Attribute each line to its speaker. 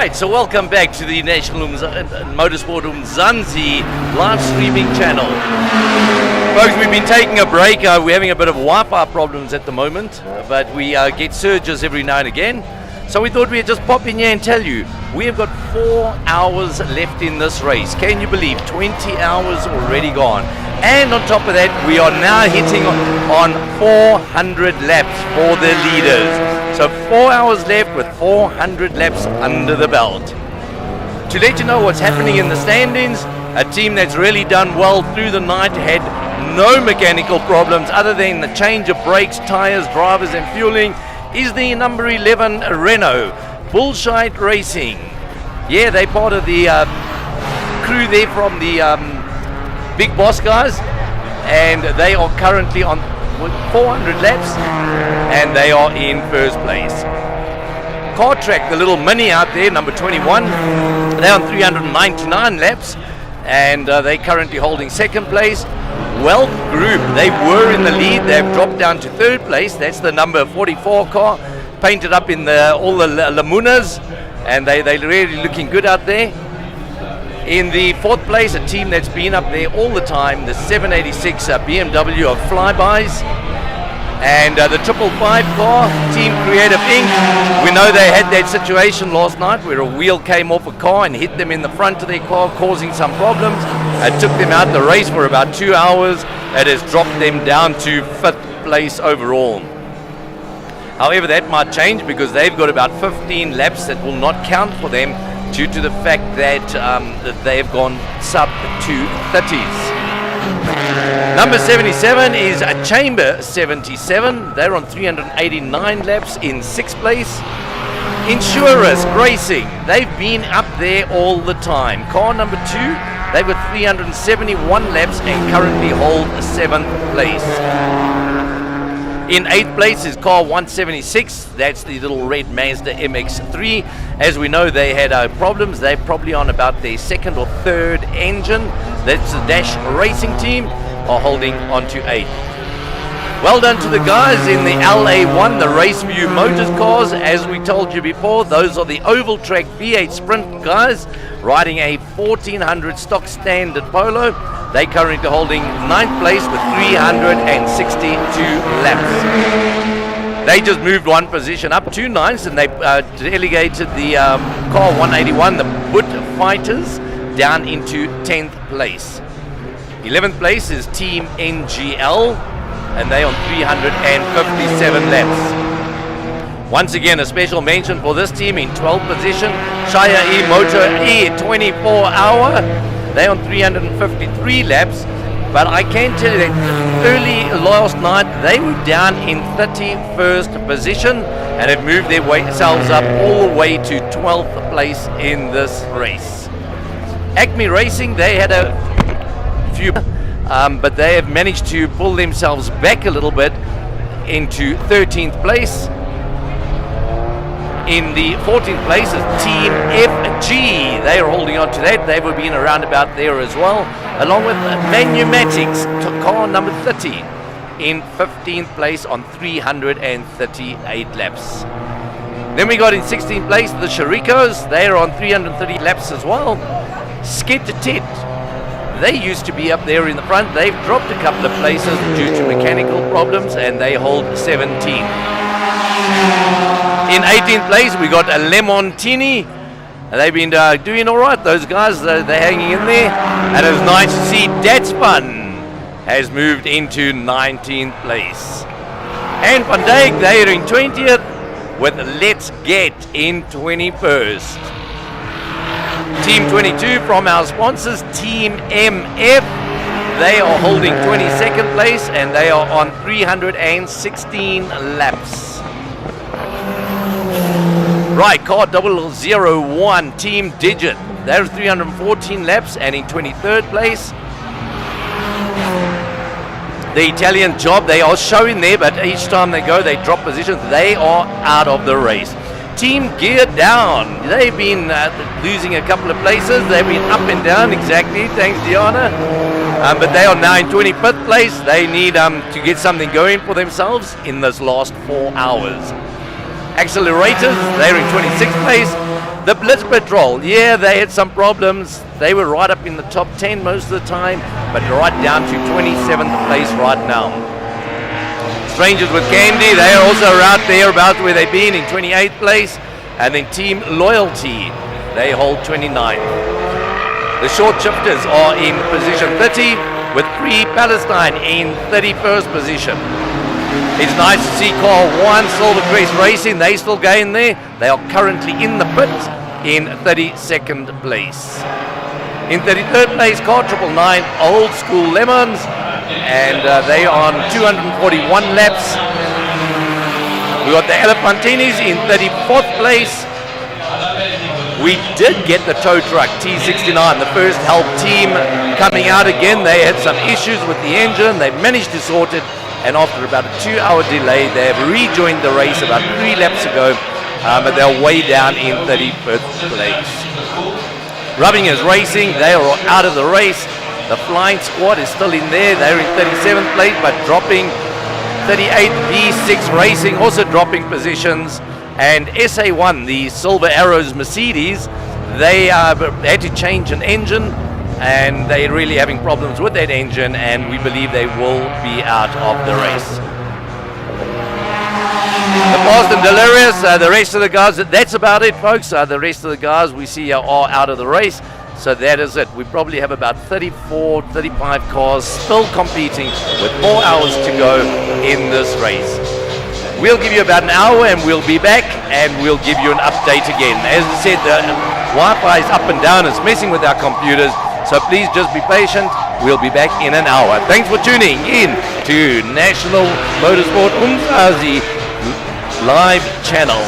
Speaker 1: Right, so welcome back to the National Motorsport Mzansi live streaming channel. Folks, we've been taking a break. We're having a bit of Wi-Fi problems at the moment, but we get surges every now and again. So we thought we'd just pop in here and tell you, we have got 4 hours left in this race. Can you believe 20 hours already gone? And on top of that, we are now hitting on 400 laps for the leaders. So 4 hours left with 400 laps under the belt. To let you know what's happening in the standings, a team that's really done well through the night, had no mechanical problems other than the change of brakes, tires, drivers and fueling, is the number 11 Renault, Bullshite Racing. Yeah, they're part of the crew there from the Big Boss guys, and they are currently on 400 laps and they are in first place. Car Track, the little mini out there, number 21, they're on 399 laps and they're currently holding second place. Wealth Group, they were in the lead, they've dropped down to third place. That's the number 44 car, painted up in all the ILamunas, and they're really looking good out there. In the fourth place, a team that's been up there all the time, the 786 BMW of Flybys, and the 555 car, Team Creative Inc. We know they had that situation last night where a wheel came off a car and hit them in the front of their car, causing some problems. It took them out the race for about 2 hours. It has dropped them down to 5th place overall. However, that might change because they've got about 15 laps that will not count for them due to the fact that they've gone sub 230s. Number 77 is a Chamber 77. They're on 389 laps in 6th place. Insurers Racing, they've been up there all the time. Car number 2, they've got 371 laps and currently hold 7th place. In 8th place is car 176. That's the little red Mazda MX-3. As we know, they had problems. They're probably on about their 2nd or 3rd engine. That's the Dash Racing team, are holding on to 8th. Well done to the guys in the LA1, the Raceview Motors cars. As we told you before, those are the oval track V8 Sprint guys riding a 1400 stock standard Polo. They currently holding 9th place with 362 laps. They just moved one position up to 9th and they delegated the car 181, the Wood Fighters, down into 10th place. 11th place is Team NGL and they on 357 laps. Once again, a special mention for this team in 12th position, Shire E Motor E 24 Hour. They're on 353 laps, but I can tell you that early last night they were down in 31st position and have moved their themselves up all the way to 12th place in this race. Acme Racing, they had a few, but they have managed to pull themselves back a little bit into 13th place. In the 14th place is Team FG. They are holding on to that. They were being around about there as well, along with Manumatics, car number 30, in 15th place on 338 laps. Then we got in 16th place the Sharikos. They are on 330 laps as well. Skid Tit, they used to be up there in the front. They've dropped a couple of places due to mechanical problems and they hold 17. In 18th place, we got a Lemontini. They've been doing all right. Those guys, they're hanging in there. And it's nice to see Datspun has moved into 19th place. And Van Dijk, they're in 20th with Let's Get in 21st. Team 22 from our sponsors, Team MF. They are holding 22nd place and they are on 316 laps. Right, car 001, Team Digit. They're 314 laps and in 23rd place. The Italian Job, they are showing there, but each time they go, they drop positions. They are out of the race. Team Gear Down, they've been losing a couple of places. They've been up and down, exactly, thanks Diana. But they are now in 25th place. They need to get something going for themselves in this last 4 hours. Accelerators, they're in 26th place. The Blitz Patrol, yeah, they had some problems. They were right up in the top 10 most of the time, but right down to 27th place right now. Strangers with Candy, they are also right there about where they've been in 28th place. And then Team Loyalty, they hold 29th. The Short Shifters are in position 30 with Free Palestine in 31st position. It's nice to see Car 1 Silvercrest Racing, they still going there. They are currently in the pit in 32nd place. In 33rd place, Car 999 Old School Lemons, and they are on 241 laps. We got the Elefantinis in 34th place. We did get the tow truck T69, the first help team, coming out again. They had some issues with the engine. They managed to sort it, and after about a 2-hour delay, they have rejoined the race about 3 laps ago, but they're way down in 31st place. Rubbing is racing. They are out of the race. The Flying Squad is still in there. They're in 37th place, but dropping. 38 V6 Racing also dropping positions. And SA1, the Silver Arrows Mercedes, they had to change an engine, and they're really having problems with that engine, and we believe they will be out of the race. The Fast and Delirious, the rest of the guys, that's about it, folks. The rest of the guys we see are out of the race. So that is it. We probably have about 34, 35 cars still competing with 4 hours to go in this race. We'll give you about an hour and we'll be back and we'll give you an update again. As I said, the Wi-Fi is up and down. It's messing with our computers. So please just be patient. We'll be back in an hour. Thanks for tuning in to National Motorsport Mzansi live channel.